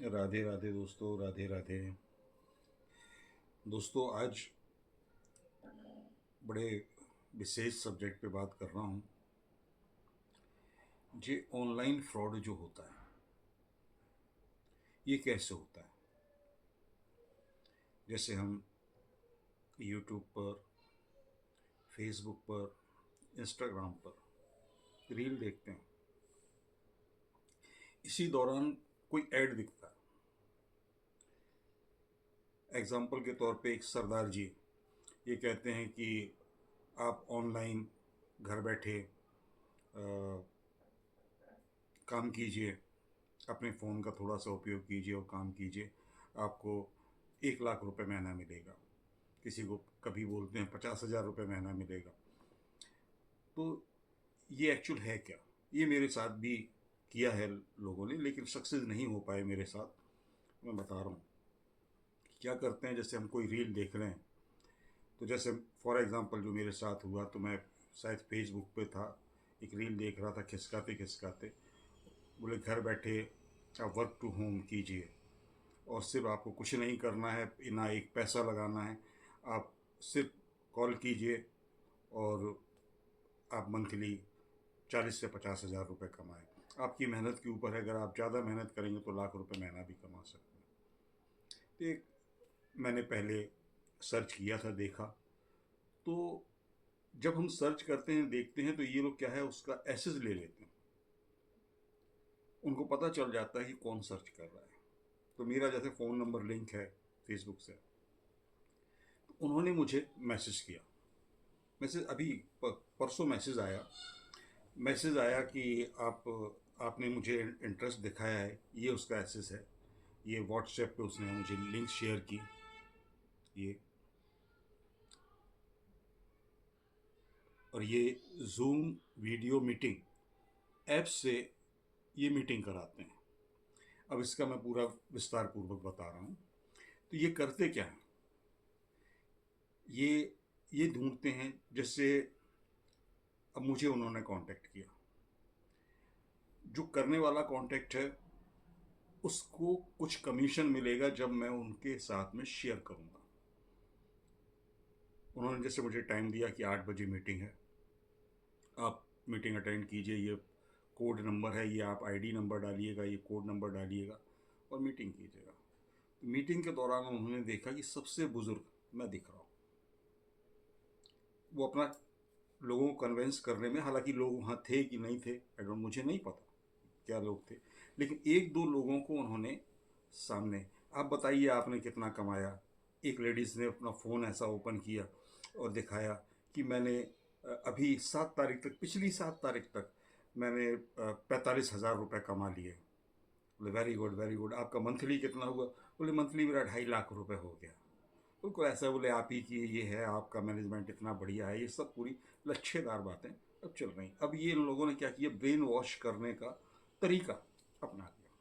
राधे राधे दोस्तों, राधे राधे। दोस्तों, आज बड़े विशेष सब्जेक्ट पे बात कर रहा हूँ। ये ऑनलाइन फ्रॉड जो होता है, ये कैसे होता है। जैसे हम यूट्यूब पर, फेसबुक पर, इंस्टाग्राम पर रील देखते हैं। इसी दौरान कोई ऐड दिखता है। एग्जाम्पल के तौर पे एक सरदार जी ये कहते हैं कि आप ऑनलाइन घर बैठे काम कीजिए, अपने फ़ोन का थोड़ा सा उपयोग कीजिए और काम कीजिए, आपको 1 लाख रुपए महीना मिलेगा। किसी को कभी बोलते हैं 50,000 रुपये महीना मिलेगा। तो ये एक्चुअल है क्या? ये मेरे साथ भी किया है लोगों ने, लेकिन सक्सेस नहीं हो पाए मेरे साथ। मैं बता रहा हूँ क्या करते हैं। जैसे हम कोई रील देख रहे हैं, तो जैसे फॉर एग्ज़ाम्पल जो मेरे साथ हुआ, तो मैं शायद फेसबुक पे था, एक रील देख रहा था, खिसकाते खिसकाते बोले घर बैठे आप वर्क टू होम कीजिए और सिर्फ आपको कुछ नहीं करना है, ना एक पैसा लगाना है। आप सिर्फ कॉल कीजिए और आप मंथली 40 से 50 हज़ार रुपये कमाएं। आपकी मेहनत के ऊपर है, अगर आप ज़्यादा मेहनत करेंगे तो लाख रुपए महीना भी कमा सकते हैं। तो एक मैंने पहले सर्च किया था, देखा। तो जब हम सर्च करते हैं, देखते हैं, तो ये लोग क्या है, उसका एसेस ले लेते हैं। उनको पता चल जाता है कि कौन सर्च कर रहा है। तो मेरा जैसे फ़ोन नंबर लिंक है फेसबुक से, तो उन्होंने मुझे मैसेज किया। मैसेज अभी परसों मैसेज आया कि आपने मुझे इंटरेस्ट दिखाया है, ये उसका एसेस है। ये व्हाट्सएप पे उसने मुझे लिंक शेयर की। ये और ये जूम वीडियो मीटिंग ऐप से ये मीटिंग कराते हैं। अब इसका मैं पूरा विस्तार पूर्वक बता रहा हूँ। तो ये करते क्या हैं, ये ये ढूंढते हैं। जैसे अब मुझे उन्होंने कांटेक्ट किया, जो करने वाला कांटेक्ट है उसको कुछ कमीशन मिलेगा जब मैं उनके साथ में शेयर करूँगा। उन्होंने जैसे मुझे टाइम दिया कि 8 बजे मीटिंग है, आप मीटिंग अटेंड कीजिए, ये कोड नंबर है, ये आप आईडी नंबर डालिएगा, ये कोड नंबर डालिएगा और मीटिंग कीजिएगा। तो मीटिंग के दौरान उन्होंने देखा कि सबसे बुज़ुर्ग मैं दिख रहा हूँ। वो अपना लोगों को कन्वेंस करने में, हालांकि लोग वहाँ थे कि नहीं थे, आई डोंट, मुझे नहीं पता क्या लोग थे, लेकिन एक दो लोगों को उन्होंने सामने, आप बताइए आपने कितना कमाया। एक लेडीज़ ने अपना फ़ोन ऐसा ओपन किया और दिखाया कि मैंने अभी 7 तारीख तक, पिछली 7 तारीख तक मैंने 45,000 रुपये कमा लिए। बोले वेरी गुड वेरी गुड। आपका मंथली कितना हुआ? बोले मंथली मेरा 2.5 लाख रुपए हो गया। बिल्कुल ऐसा बोले, आप ही की ये है, आपका मैनेजमेंट इतना बढ़िया है। ये सब पूरी लच्छेदार बातें अब चल रही। अब ये इन लोगों ने क्या किया, ब्रेन वॉश करने का तरीका अपना लिया।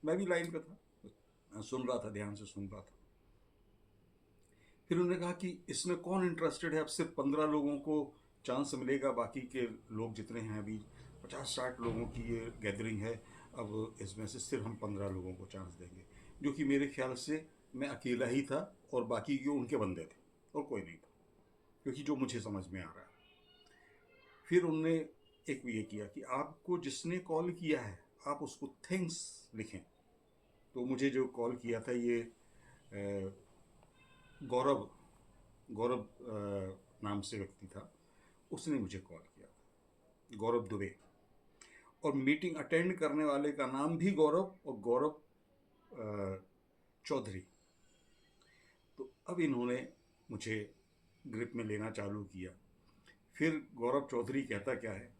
मैं भी लाइन पे था, मैं सुन रहा था, ध्यान से सुन रहा था। फिर उन्होंने कहा कि इसमें कौन इंटरेस्टेड है। अब सिर्फ 15 लोगों को चांस मिलेगा, बाकी के लोग जितने हैं अभी 50-60 लोगों की ये गैदरिंग है। अब इसमें से सिर्फ हम 15 लोगों को चांस देंगे, जो कि मेरे ख्याल से मैं अकेला ही था और बाकी के उनके बंदे थे और कोई नहीं था, क्योंकि जो मुझे समझ में आ रहा है। फिर उनने एक ये किया कि आपको जिसने कॉल किया है आप उसको थैंक्स लिखें। तो मुझे जो कॉल किया था ये गौरव गौरव नाम से व्यक्ति था, उसने मुझे कॉल किया था, गौरव दुबे। और मीटिंग अटेंड करने वाले का नाम भी गौरव, और गौरव चौधरी। तो अब इन्होंने मुझे ग्रिप में लेना चालू किया। फिर गौरव चौधरी कहता क्या है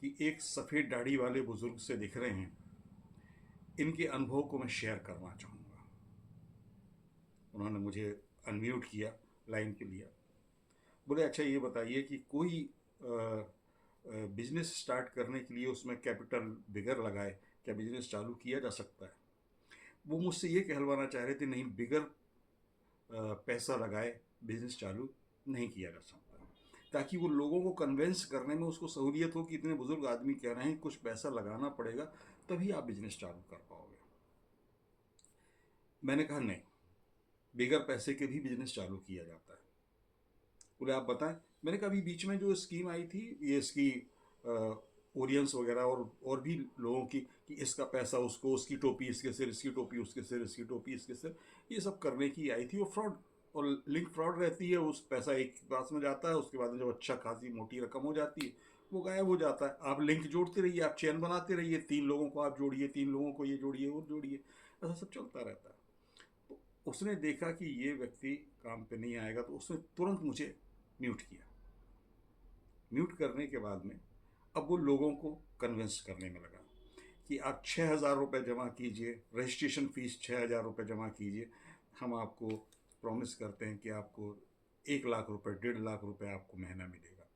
कि एक सफ़ेद दाढ़ी वाले बुज़ुर्ग से दिख रहे हैं, इनके अनुभव को मैं शेयर करना चाहूँगा। उन्होंने मुझे अनम्यूट किया, लाइन पे लिया। बोले अच्छा ये बताइए कि कोई बिजनेस स्टार्ट करने के लिए उसमें कैपिटल बिगर लगाए क्या बिजनेस चालू किया जा सकता है? वो मुझसे ये कहलवाना चाह रहे थे, नहीं, बिगर पैसा लगाए बिजनेस चालू नहीं किया जा सकता, ताकि वो लोगों को कन्वेंस करने में उसको सहूलियत हो कि इतने बुजुर्ग आदमी कह रहे हैं कुछ पैसा लगाना पड़ेगा तभी आप बिजनेस चालू कर पाओगे। मैंने कहा नहीं, बगैर पैसे के भी बिजनेस चालू किया जाता है। बोले आप बताएं। मैंने कहा अभी बीच में जो स्कीम आई थी, ये इसकी ओरियंस वगैरह और भी लोगों की, कि इसका पैसा उसको, उसकी टोपी इसके सिर, इसकी टोपी उसके सिर, इसकी टोपी इसके सिर, ये सब करने की आई थी। वो फ्रॉड और लिंक फ्रॉड रहती है। उस पैसा एक पास में जाता है, उसके बाद में जब अच्छा खासी मोटी रकम हो जाती है वो गायब हो जाता है। आप लिंक जोड़ते रहिए, आप चेन बनाते रहिए, 3 लोगों को आप जोड़िए, 3 लोगों को ये जोड़िए और जोड़िए, ऐसा सब चलता रहता है। तो उसने देखा कि ये व्यक्ति काम पे नहीं आएगा, तो उसने तुरंत मुझे म्यूट किया। म्यूट करने के बाद में अब वो लोगों को कन्विंस करने में लगा कि आप 6,000 रुपये जमा कीजिए, रजिस्ट्रेशन फ़ीस 6,000 रुपये जमा कीजिए, हम आपको प्रॉमिस करते हैं कि आपको 1 लाख रुपये, 1.5 लाख रुपये आपको महीना मिलेगा।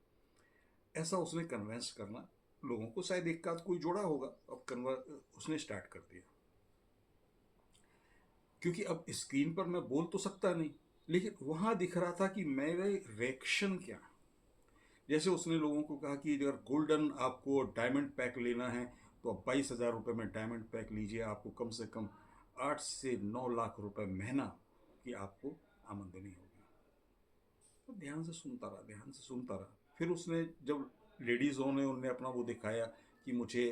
ऐसा उसने कन्विंस करना लोगों को, शायद एक आध कोई जोड़ा होगा, अब कन्वर उसने स्टार्ट कर दिया। क्योंकि अब स्क्रीन पर मैं बोल तो सकता नहीं, लेकिन वहाँ दिख रहा था कि मेरे रिएक्शन क्या। जैसे उसने लोगों को कहा कि अगर गोल्डन आपको डायमंड पैक लेना है तो आप 22,000 रुपये में डायमंड पैक लीजिए, आपको कम से कम 8 से 9 लाख रुपये महीना की आपको आमदनी होगी। तो ध्यान से सुनता रहा, ध्यान से सुनता रहा। फिर उसने जब लेडीज़ों ने उनने अपना वो दिखाया कि मुझे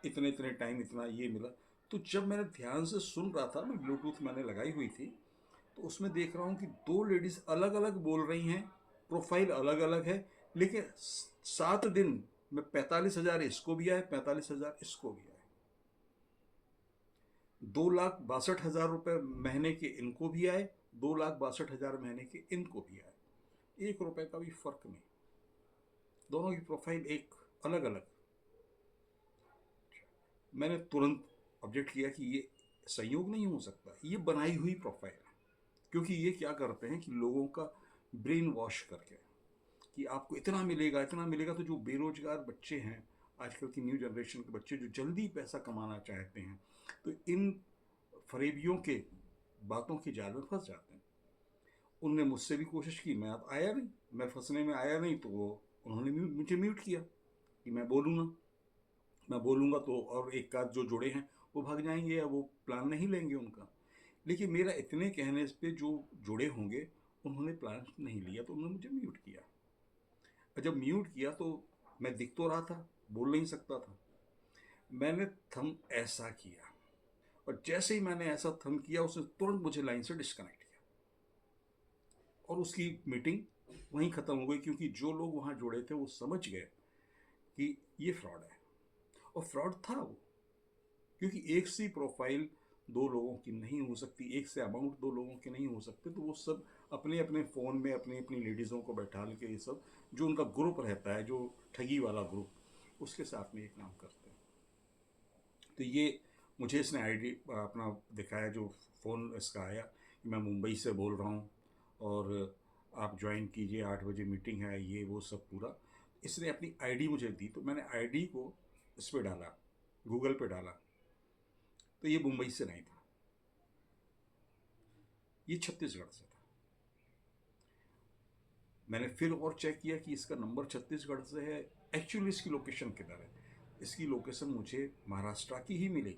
इतने इतने टाइम इतना ये मिला, तो जब मैंने ध्यान से सुन रहा था, मैं ब्लूटूथ मैंने लगाई हुई थी, तो उसमें देख रहा हूँ कि 2 लेडीज़ अलग अलग बोल रही हैं, प्रोफाइल अलग अलग है, लेकिन 7 दिन में 45,000 इसको भी आए, 45,000 इसको भी आए, 2,62,000 रुपये महीने के इनको भी आए, 2,62,000 महीने के इनको भी आए। 1 रुपये का भी फर्क नहीं, दोनों की प्रोफाइल एक अलग अलग। मैंने तुरंत ऑब्जेक्ट किया कि ये संयोग नहीं हो सकता, ये बनाई हुई प्रोफाइल है। क्योंकि ये क्या करते हैं कि लोगों का ब्रेन वॉश करके कि आपको इतना मिलेगा, इतना मिलेगा। तो जो बेरोजगार बच्चे हैं, आजकल की न्यू जनरेशन के बच्चे जो जल्दी पैसा कमाना चाहते हैं, तो इन फरेबियों के बातों की जाल में फंस जाते हैं। उनने मुझसे भी कोशिश की, मैं अब आया नहीं, मैं फंसने में आया नहीं, तो वो उन्होंने मुझे म्यूट किया कि मैं बोलूँगा, मैं बोलूँगा तो और एक आध जो जुड़े हैं वो भाग जाएंगे या वो प्लान नहीं लेंगे उनका। लेकिन मेरा इतने कहने पे जो जुड़े होंगे उन्होंने प्लान नहीं लिया, तो उन्होंने मुझे म्यूट किया। और जब म्यूट किया तो मैं दिख तो रहा था, बोल नहीं सकता था। मैंने थंब ऐसा किया, और जैसे ही मैंने ऐसा थंब किया उसने तुरंत मुझे लाइन से डिस्कनेक्ट किया, और उसकी मीटिंग वहीं ख़त्म हो गई। क्योंकि जो लोग वहाँ जुड़े थे वो समझ गए कि ये फ्रॉड है, और फ्रॉड था वो। क्योंकि एक सी प्रोफाइल 2 लोगों की नहीं हो सकती, एक से अमाउंट 2 लोगों के नहीं हो सकते। तो वो सब अपने अपने फ़ोन में अपनी अपनी लेडीज़ों को बैठा के, ये सब जो उनका ग्रुप रहता है, जो ठगी वाला ग्रुप, उसके साथ में ये काम करते हैं। तो ये मुझे इसने आईडी अपना दिखाया, जो फ़ोन इसका आया कि मैं मुंबई से बोल रहा हूँ और आप ज्वाइन कीजिए, 8 बजे मीटिंग है, ये वो सब पूरा। इसने अपनी आईडी मुझे दी, तो मैंने आईडी को इस पर डाला, गूगल पे डाला, तो ये मुंबई से नहीं था, ये छत्तीसगढ़ से था। मैंने फिर और चेक किया कि इसका नंबर छत्तीसगढ़ से है, एक्चुअली इसकी लोकेशन किधर है। इसकी लोकेशन मुझे महाराष्ट्र की ही मिली,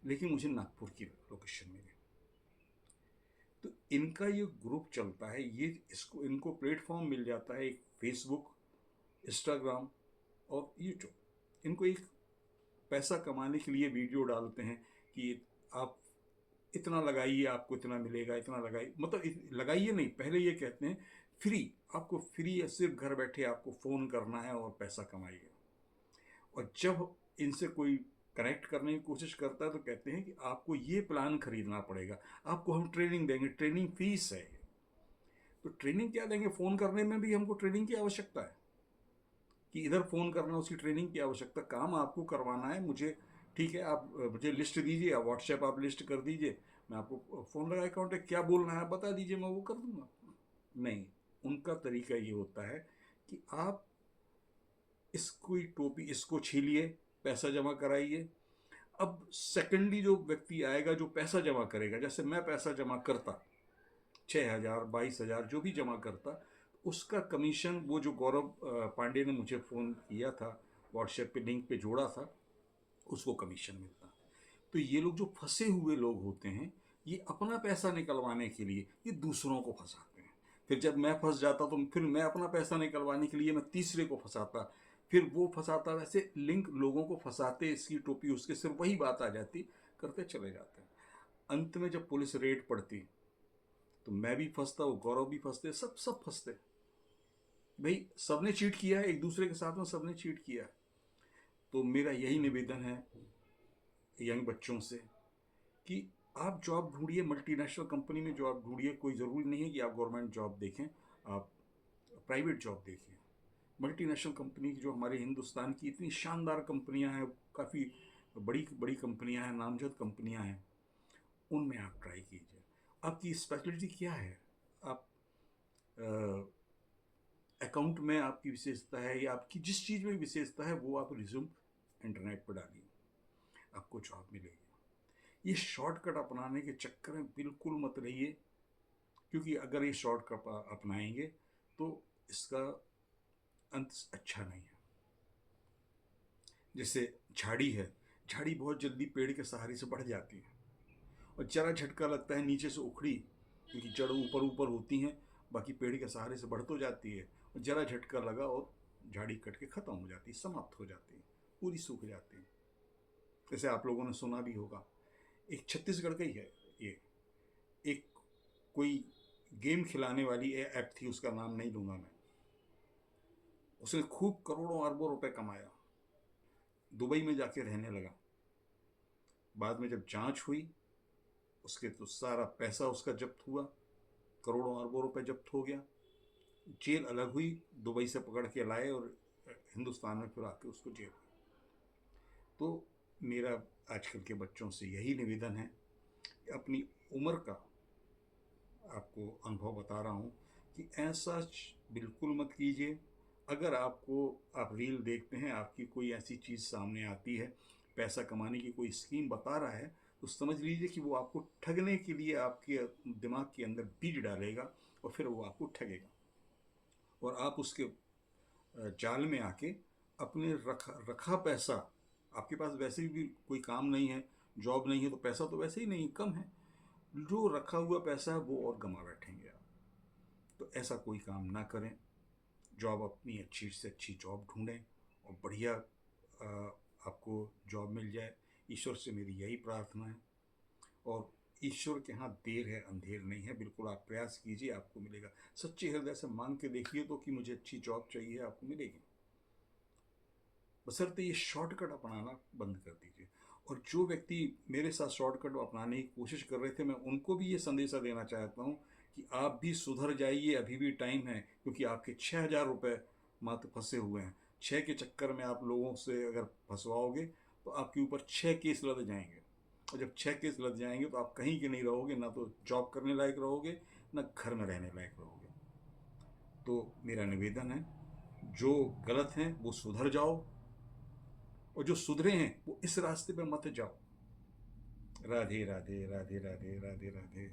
लेकिन मुझे नागपुर की लोकेशन मिली। तो इनका ये ग्रुप चलता है, ये इसको इनको प्लेटफॉर्म मिल जाता है, एक फेसबुक, इंस्टाग्राम और यूट्यूब। इनको एक पैसा कमाने के लिए वीडियो डालते हैं कि आप इतना लगाइए, आपको इतना मिलेगा, इतना लगाइए, मतलब लगाइए नहीं, पहले ये कहते हैं फ्री, आपको फ्री है, सिर्फ घर बैठे आपको फ़ोन करना है और पैसा कमाइए। और जब इनसे कोई कनेक्ट करने की कोशिश करता है तो कहते हैं कि आपको ये प्लान खरीदना पड़ेगा, आपको हम ट्रेनिंग देंगे, ट्रेनिंग फीस है। तो ट्रेनिंग क्या देंगे, फ़ोन करने में भी हमको ट्रेनिंग की आवश्यकता है कि इधर फ़ोन करना, उसकी ट्रेनिंग की आवश्यकता, काम आपको करवाना है मुझे। ठीक है, आप मुझे लिस्ट दीजिए, आप व्हाट्सएप आप लिस्ट कर दीजिए, मैं आपको फ़ोन लगा कांटेक्ट क्या बोलना है आप बता दीजिए, मैं वो कर दूंगा। नहीं, उनका तरीका ये होता है कि आप इसको टोपी इसको छीलिए, पैसा जमा कराइए। अब सेकेंडली जो व्यक्ति आएगा जो पैसा जमा करेगा, जैसे मैं पैसा जमा करता 6,000 22,000 जो भी जमा करता, उसका कमीशन, वो जो गौरव पांडे ने मुझे फ़ोन किया था, व्हाट्सएप पे लिंक पे जोड़ा था, उसको कमीशन मिलता। तो ये लोग जो फंसे हुए लोग होते हैं, ये अपना पैसा निकलवाने के लिए ये दूसरों को फंसाते हैं। फिर जब मैं फंस जाता तो फिर मैं अपना पैसा निकलवाने के लिए मैं तीसरे को फंसाता, फिर वो फंसाता, वैसे लिंक लोगों को फंसाते, इसकी टोपी उसके सिर, वही बात आ जाती, करते चले जाते हैं। अंत में जब पुलिस रेड पड़ती तो मैं भी फंसता, वो गौरव भी फंसते, सब सब फंसते। भाई सबने चीट किया है, एक दूसरे के साथ में सबने चीट किया है। तो मेरा यही निवेदन है यंग बच्चों से कि आप जॉब ढूंढिए, मल्टीनेशनल कंपनी में जॉब ढूंढिए। कोई ज़रूरी नहीं है कि आप गवर्नमेंट जॉब देखें, आप प्राइवेट जॉब देखिए। मल्टीनेशनल कंपनी जो हमारे हिंदुस्तान की इतनी शानदार कंपनियां हैं, काफ़ी बड़ी बड़ी कंपनियां हैं, नामजद कंपनियां हैं, उनमें आप ट्राई कीजिए। आपकी स्पेशलिटी क्या है? आप अकाउंट में आपकी विशेषता है या आपकी जिस चीज़ में विशेषता है वो आप रिज्यूम इंटरनेट पर डालिए, आपको जॉब मिलेगी। ये शॉर्टकट अपनाने के चक्कर में बिल्कुल मत रहिए, क्योंकि अगर ये शॉर्टकट अपनाएंगे तो इसका अंत अच्छा नहीं है। जैसे झाड़ी है, झाड़ी बहुत जल्दी पेड़ के सहारे से बढ़ जाती है, और जरा झटका लगता है नीचे से उखड़ी, क्योंकि जड़ ऊपर ऊपर होती हैं, बाकी पेड़ के सहारे से बढ़ तो जाती है, और जरा झटका लगा और झाड़ी कट के ख़त्म हो जाती है, समाप्त हो जाती है, पूरी सूख जाती है। जैसे आप लोगों ने सुना भी होगा, एक छत्तीसगढ़ का ही है ये, एक कोई गेम खिलाने वाली ऐप थी, उसका नाम नहीं लूँगा मैं, उसने खूब करोड़ों अरबों रुपए कमाया, दुबई में जाके रहने लगा। बाद में जब जांच हुई, उसके तो सारा पैसा उसका जब्त हुआ, करोड़ों अरबों रुपए जब्त हो गया। जेल अलग हुई, दुबई से पकड़ के लाए और हिंदुस्तान में फिर आके उसको जेल हुई। तो मेरा आजकल के बच्चों से यही निवेदन है कि अपनी उम्र का आपको अनुभव बता रहा हूँ कि ऐसा बिल्कुल मत कीजिए। अगर आपको, आप रील देखते हैं, आपकी कोई ऐसी चीज़ सामने आती है, पैसा कमाने की कोई स्कीम बता रहा है, तो समझ लीजिए कि वो आपको ठगने के लिए आपके दिमाग के अंदर बीज डालेगा, और फिर वो आपको ठगेगा, और आप उसके जाल में आके अपने रखा पैसा, आपके पास वैसे भी कोई काम नहीं है, जॉब नहीं है, तो पैसा तो वैसे ही नहीं कम है, जो रखा हुआ पैसा है वो और गंवा बैठेंगे आप। तो ऐसा कोई काम ना करें। जॉब अपनी अच्छी से अच्छी जॉब ढूंढें और बढ़िया आपको जॉब मिल जाए। ईश्वर से मेरी यही प्रार्थना है, और ईश्वर के यहाँ देर है अंधेर नहीं है। बिल्कुल आप प्रयास कीजिए, आपको मिलेगा। सच्चे हृदय से मांग के देखिए तो कि मुझे अच्छी जॉब चाहिए, आपको मिलेगी, बशर्ते ये शॉर्टकट अपनाना बंद कर दीजिए। और जो व्यक्ति मेरे साथ शॉर्टकट अपनाने की कोशिश कर रहे थे, मैं उनको भी ये संदेशा देना चाहता हूँ कि आप भी सुधर जाइए, अभी भी टाइम है, क्योंकि आपके 6,000 रुपये मात्र फंसे हुए हैं। 6 के चक्कर में आप लोगों से अगर फंसवाओगे तो आपके ऊपर 6 केस लद जाएंगे, और जब 6 केस लद जाएंगे तो आप कहीं के नहीं रहोगे, ना तो जॉब करने लायक रहोगे, ना घर में रहने लायक रहोगे। तो मेरा निवेदन है, जो गलत हैं वो सुधर जाओ, और जो सुधरे हैं वो इस रास्ते पे मत जाओ। राधे राधे राधे राधे राधे राधे।